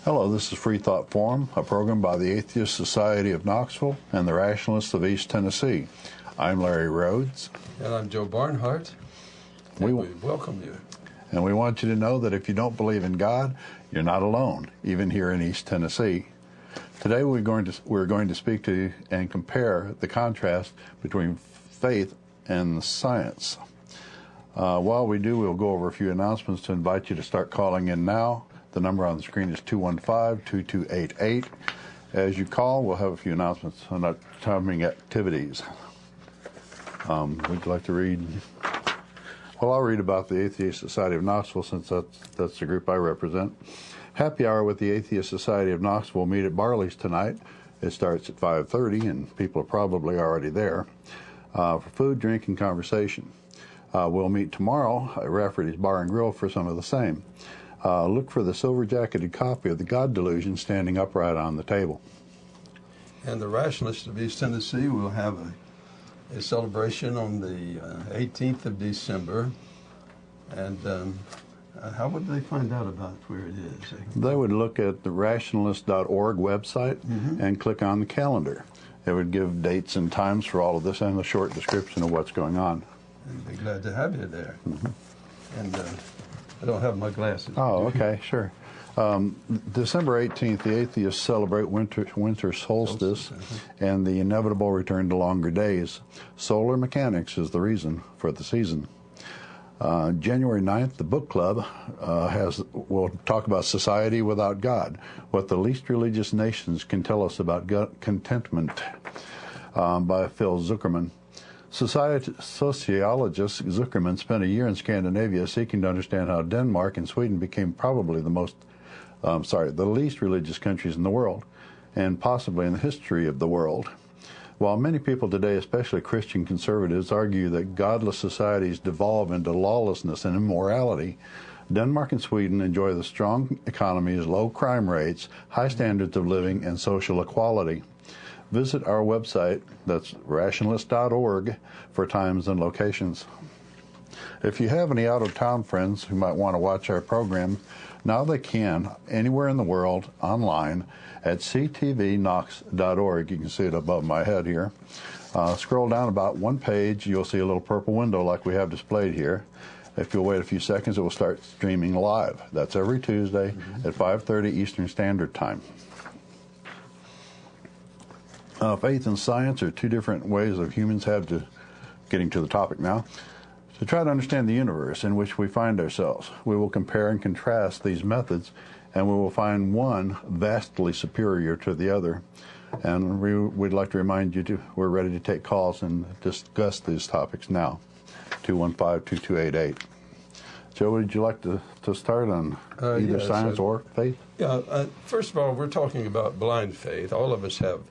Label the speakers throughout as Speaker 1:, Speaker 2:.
Speaker 1: Hello, this is Freethought Forum, a program by the Atheist Society of Knoxville and the Rationalists of East Tennessee. I'm Larry Rhodes.
Speaker 2: And I'm Joe Barnhart. We welcome you.
Speaker 1: And we want you to know that if you don't believe in God, you're not alone, even here in East Tennessee. Today we're going to speak to you and compare the contrast between faith and science. While we do, we'll go over a few announcements to invite you to start calling in now. The number on the screen is 215-2288. As you call, we'll have a few announcements on upcoming activities. Would you like to read? Well, I'll read about the Atheist Society of Knoxville, since that's the group I represent. Happy Hour with the Atheist Society of Knoxville will meet at Barley's tonight. It starts at 5:30, and people are probably already there, for food, drink, and conversation. We'll meet tomorrow at Rafferty's Bar and Grill for some of the same. Look for the silver-jacketed copy of The God Delusion standing upright on the table.
Speaker 2: And the Rationalists of East Tennessee will have a celebration on the 18th of December. And how would they find out about where it is?
Speaker 1: They would look at the rationalist.org website and click on the calendar. It would give dates and times for all of this and a short description of what's going on.
Speaker 2: I'd be glad to have you there. And I don't have my glasses.
Speaker 1: Oh, okay, sure. December 18th, the atheists celebrate winter solstice and the inevitable return to longer days. Solar mechanics is the reason for the season. January 9th, the book club will talk about society without God, what the least religious nations can tell us about contentment, by Phil Zuckerman. Sociologist Zuckerman spent a year in Scandinavia seeking to understand how Denmark and Sweden became probably the least religious countries in the world, and possibly in the history of the world. While many people today, especially Christian conservatives, argue that godless societies devolve into lawlessness and immorality, Denmark and Sweden enjoy the strong economies, low crime rates, high standards of living, and social equality. Visit our website, that's rationalist.org, for times and locations. If you have any out-of-town friends who might want to watch our program, now they can, anywhere in the world, online, at ctvknox.org. You can see it above my head here. Scroll down about one page, you'll see a little purple window like we have displayed here. If you'll wait a few seconds, it will start streaming live. That's every Tuesday at 5:30 Eastern Standard Time. Faith and science are two different ways of humans have to, getting to the topic now, to try to understand the universe in which we find ourselves. We will compare and contrast these methods, and we will find one vastly superior to the other. And we'd like to remind you we're ready to take calls and discuss these topics now. 215-2288. Joe, would you like to start on either science or faith?
Speaker 2: Yeah, first of all, we're talking about blind faith. All of us have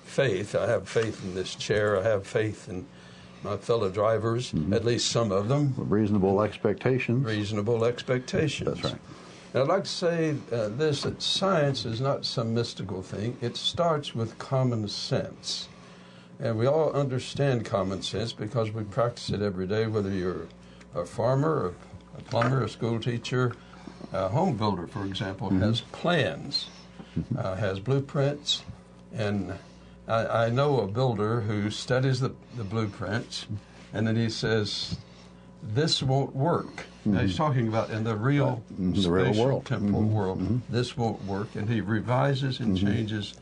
Speaker 2: faith. I have faith in this chair. I have faith in my fellow drivers, at least some of them.
Speaker 1: Reasonable expectations.
Speaker 2: Reasonable expectations.
Speaker 1: That's right.
Speaker 2: Now, I'd like to say that science is not some mystical thing. It starts with common sense. And we all understand common sense because we practice it every day, whether you're a farmer, a plumber, a school teacher, a home builder, for example, has plans, has blueprints, and I know a builder who studies the blueprints, and then he says, this won't work. Now he's talking about in the real spatial temporal world. This won't work, and he revises and changes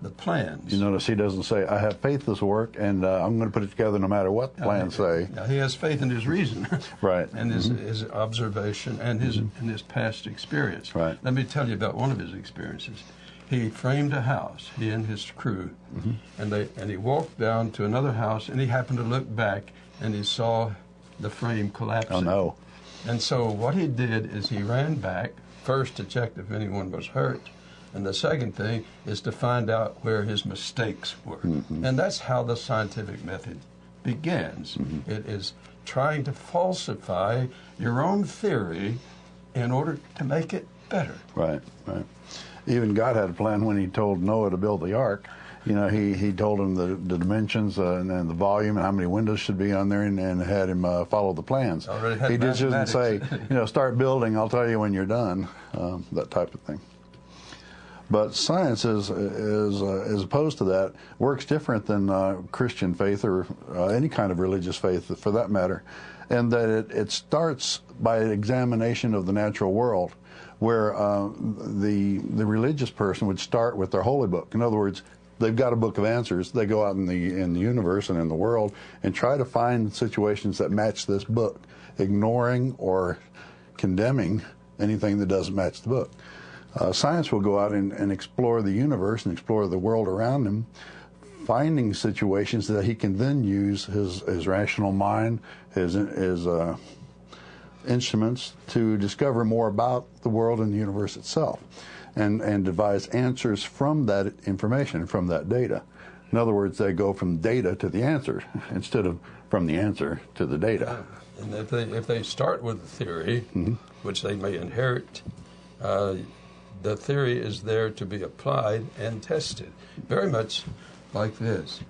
Speaker 2: the plans.
Speaker 1: You notice he doesn't say, I have faith this will work, and I'm going to put it together no matter what the plans say.
Speaker 2: He has faith in his reason.
Speaker 1: Right.
Speaker 2: And his observation and his past experience.
Speaker 1: Right.
Speaker 2: Let me tell you about one of his experiences. He framed a house, he and his crew, and he walked down to another house, and he happened to look back, and he saw the frame collapsing.
Speaker 1: Oh, no.
Speaker 2: And so what he did is he ran back, first to check if anyone was hurt. And the second thing is to find out where his mistakes were. And that's how the scientific method begins. It is trying to falsify your own theory in order to make it better.
Speaker 1: Right. Even God had a plan when he told Noah to build the ark. You know, he told him the dimensions and the volume and how many windows should be on there, and had him follow the plans. He just doesn't say, start building, I'll tell you when you're done, that type of thing. But science is as opposed to that, works different than Christian faith or any kind of religious faith for that matter, and that it starts by an examination of the natural world, where the religious person would start with their holy book. In other words, they've got a book of answers. They go out in the universe and in the world and try to find situations that match this book, ignoring or condemning anything that doesn't match the book. Science will go out and explore the universe and explore the world around him, finding situations that he can then use his rational mind, his instruments to discover more about the world and the universe itself, and devise answers from that information, from that data. In other words, they go from data to the answer instead of from the answer to the data.
Speaker 2: And if they start with a theory, which they may inherit, the theory is there to be applied and tested. Very much like this.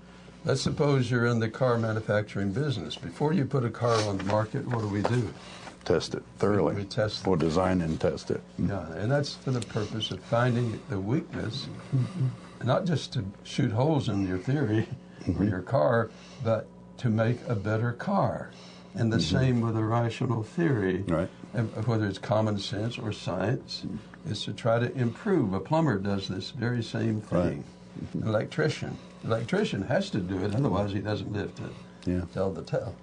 Speaker 2: Let's suppose you're in the car manufacturing business. Before you put a car on the market, what do?
Speaker 1: Test it thoroughly.
Speaker 2: We test it.
Speaker 1: Or design and test it.
Speaker 2: Yeah, and that's for the purpose of finding the weakness, not just to shoot holes in your theory or your car, but to make a better car. And the same with a rational theory,
Speaker 1: right.
Speaker 2: Whether it's common sense or science, is to try to improve. A plumber does this very same thing. Right. An electrician has to do it, otherwise he doesn't live to tell the tale.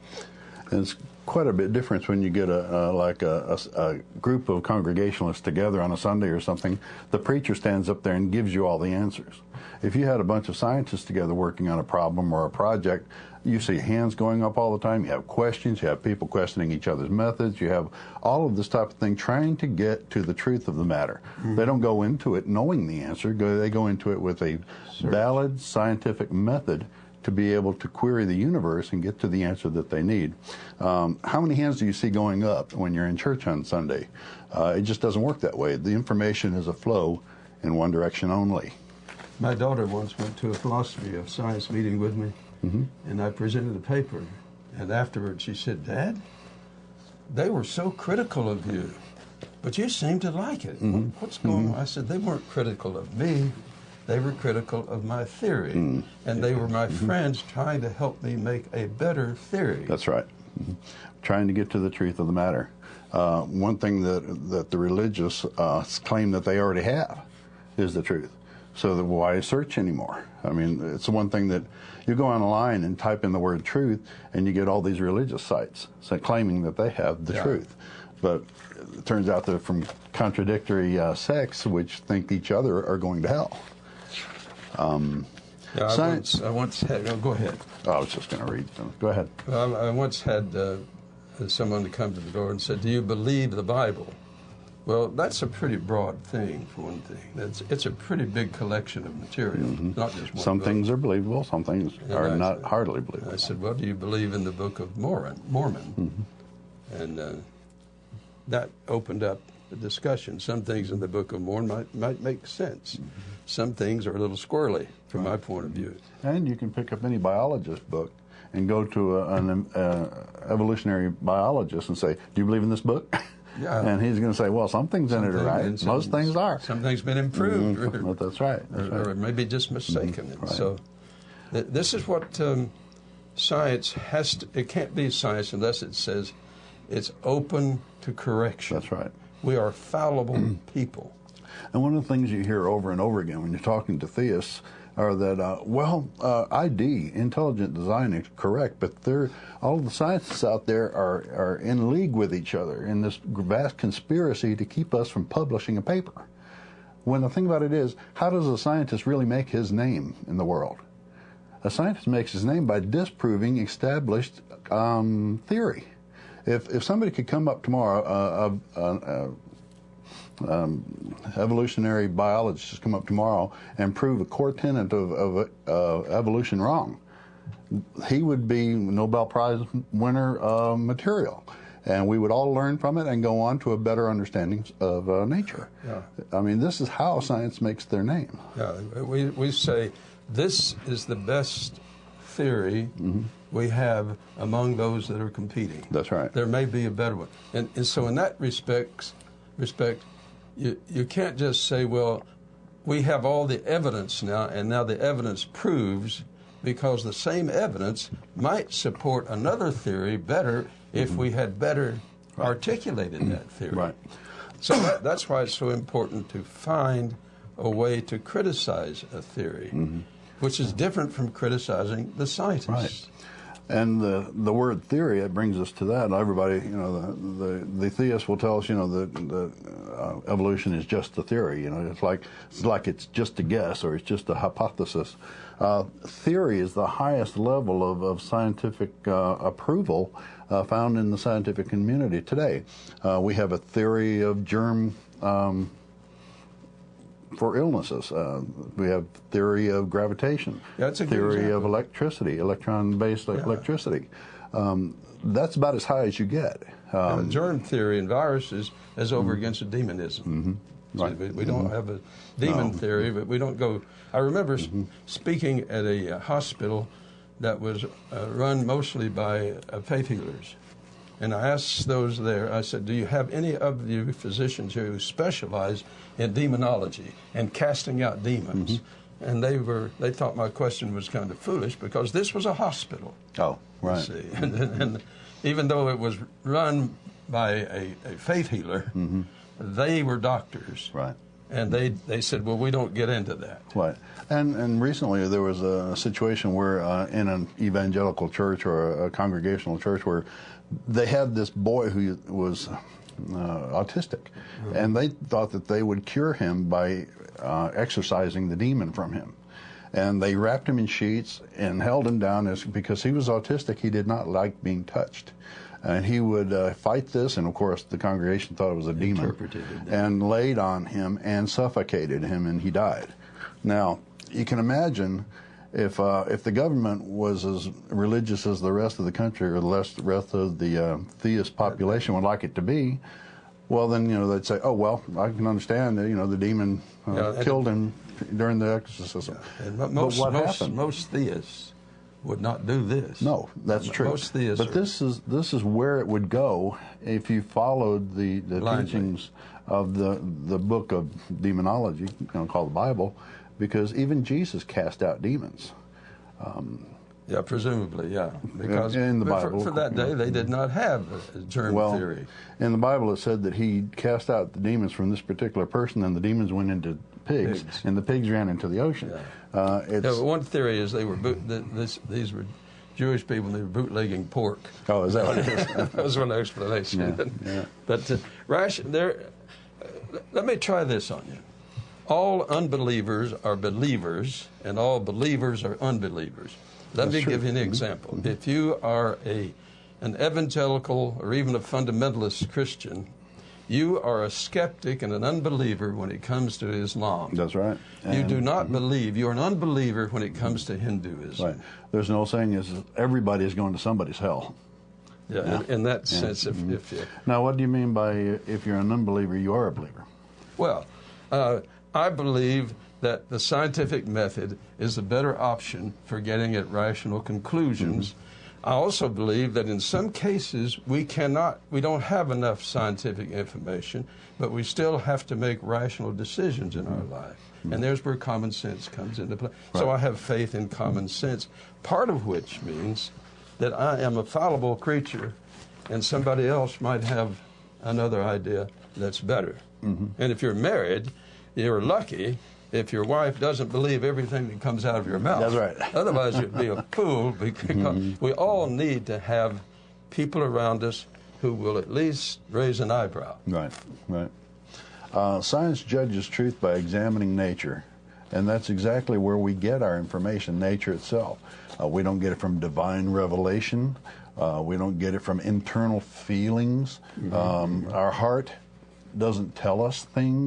Speaker 1: And it's quite a bit different when you get a group of Congregationalists together on a Sunday or something. The preacher stands up there and gives you all the answers. If you had a bunch of scientists together working on a problem or a project, you see hands going up all the time, you have questions, you have people questioning each other's methods, you have all of this type of thing trying to get to the truth of the matter. They don't go into it knowing the answer, they go into it with a valid scientific method to be able to query the universe and get to the answer that they need. How many hands do you see going up when you're in church on Sunday? It just doesn't work that way. The information is a flow in one direction only.
Speaker 2: My daughter once went to a philosophy of science meeting with me, and I presented a paper, and afterwards she said, "Dad, they were so critical of you, but you seem to like it. What's going on?" I said, "They weren't critical of me. They were critical of my theory, and they were my friends trying to help me make a better theory."
Speaker 1: That's right. Trying to get to the truth of the matter. One thing that the religious claim that they already have is the truth. So why search anymore? I mean, it's the one thing that you go online and type in the word truth, and you get all these religious sites claiming that they have the truth. But it turns out they're from contradictory sects which think each other are going to hell.
Speaker 2: I once had, go ahead.
Speaker 1: I was just going to read them. Go ahead.
Speaker 2: I once had someone to come to the door and said, "Do you believe the Bible?" Well, that's a pretty broad thing, for one thing. It's a pretty big collection of material, not just one
Speaker 1: Some
Speaker 2: book.
Speaker 1: things are believable, some things are not hardly believable.
Speaker 2: I said, "Well, do you believe in the Book of Mormon?" And that opened up the discussion. Some things in the Book of Mormon might make sense. Some things are a little squirrely from my point of view.
Speaker 1: And you can pick up any biologist book and go to an evolutionary biologist and say, "Do you believe in this book?"
Speaker 2: Yeah.
Speaker 1: And he's going to say, "Well, some things in it are right. Most things are.
Speaker 2: Some things been improved.
Speaker 1: Well, that's right.
Speaker 2: Or maybe just mistaken." And so this is what science has to, it can't be science unless it says it's open to correction.
Speaker 1: That's right.
Speaker 2: We are fallible people.
Speaker 1: And one of the things you hear over and over again when you're talking to theists are that, ID, intelligent design, is correct, but all the scientists out there are in league with each other in this vast conspiracy to keep us from publishing a paper. When the thing about it is, how does a scientist really make his name in the world? A scientist makes his name by disproving established theory. If somebody could come up tomorrow, evolutionary biologist just come up tomorrow and prove a core tenet of evolution wrong, he would be Nobel Prize winner material. And we would all learn from it and go on to a better understanding of nature.
Speaker 2: Yeah.
Speaker 1: I mean, this is how science makes their name.
Speaker 2: Yeah, we say this is the best theory we have among those that are competing.
Speaker 1: That's right.
Speaker 2: There may be a better one. And so in that respect, you can't just say, well, we have all the evidence now, and now the evidence proves, because the same evidence might support another theory better if we had better articulated that theory.
Speaker 1: Right.
Speaker 2: So that's why it's so important to find a way to criticize a theory, which is different from criticizing the scientists.
Speaker 1: Right. And the word theory, it brings us to that. Everybody, you know, the theist will tell us, you know, the evolution is just a theory. You know, it's like it's just a guess or it's just a hypothesis. Theory is the highest level of scientific approval found in the scientific community today. We have a theory of germ for illnesses. We have theory of gravitation,
Speaker 2: that's a good
Speaker 1: theory
Speaker 2: example.
Speaker 1: of electricity, electron-based electricity. That's about as high as you get.
Speaker 2: Germ theory and viruses is over against demonism.
Speaker 1: Right.
Speaker 2: We don't have a demon theory, but we don't go. I remember speaking at a hospital that was run mostly by faith healers. And I asked those there, I said, do you have any of you physicians here who specialize in demonology and casting out demons? And they thought my question was kind of foolish because this was a hospital.
Speaker 1: Oh, right.
Speaker 2: See? And even though it was run by a faith healer, they were doctors.
Speaker 1: Right.
Speaker 2: And they said, well, we don't get into that.
Speaker 1: Right. And recently there was a situation where in an evangelical church or a congregational church where they had this boy who was autistic, and they thought that they would cure him by exorcising the demon from him. And they wrapped him in sheets and held him down because he was autistic. He did not like being touched. And he would fight this, and of course the congregation thought it was a demon, and laid on him and suffocated him, and he died. Now, you can imagine if the government was as religious as the rest of the country or the rest of the theist population would like it to be, well, then, you know, they'd say, oh, well, I can understand that, you know, the demon killed him during the exorcism.
Speaker 2: And
Speaker 1: but what happened?
Speaker 2: Most theists would not do this.
Speaker 1: No, that's true.
Speaker 2: Most theists
Speaker 1: but this is where it would go if you followed the teachings of the book of demonology, you know, called the Bible, because even Jesus cast out demons.
Speaker 2: Yeah, presumably, yeah. Because
Speaker 1: in the Bible,
Speaker 2: for that day, they did not have a germ theory.
Speaker 1: In the Bible, it said that he cast out the demons from this particular person, and the demons went into pigs. And the pigs ran into the ocean.
Speaker 2: One theory is they were these were Jewish people, and they were bootlegging pork.
Speaker 1: Oh, is that what it is?
Speaker 2: That was one explanation.
Speaker 1: Yeah.
Speaker 2: But let me try this on you. All unbelievers are believers, and all believers are unbelievers. Let me give you an example. If you are an evangelical or even a fundamentalist Christian, you are a skeptic and an unbeliever when it comes to Islam.
Speaker 1: That's right.
Speaker 2: You do not believe. You're an unbeliever when it comes to Hinduism.
Speaker 1: Right. There's an old saying is everybody is going to somebody's hell.
Speaker 2: Yeah. In that sense, if you...
Speaker 1: Now, what do you mean by if you're an unbeliever, you are a believer?
Speaker 2: Well, I believe that the scientific method is a better option for getting at rational conclusions. I also believe that in some cases we don't have enough scientific information, but we still have to make rational decisions in our life. And there's where common sense comes into play. Right. So I have faith in common sense, part of which means that I am a fallible creature and somebody else might have another idea that's better. And if you're married, you're lucky if your wife doesn't believe everything that comes out of your mouth.
Speaker 1: That's right.
Speaker 2: Otherwise, you'd be a fool, because we all need to have people around us who will at least raise an eyebrow.
Speaker 1: Right. Science judges truth by examining nature, and that's exactly where we get our information, nature itself. We don't get it from divine revelation. We don't get it from internal feelings. Our heart doesn't tell us things.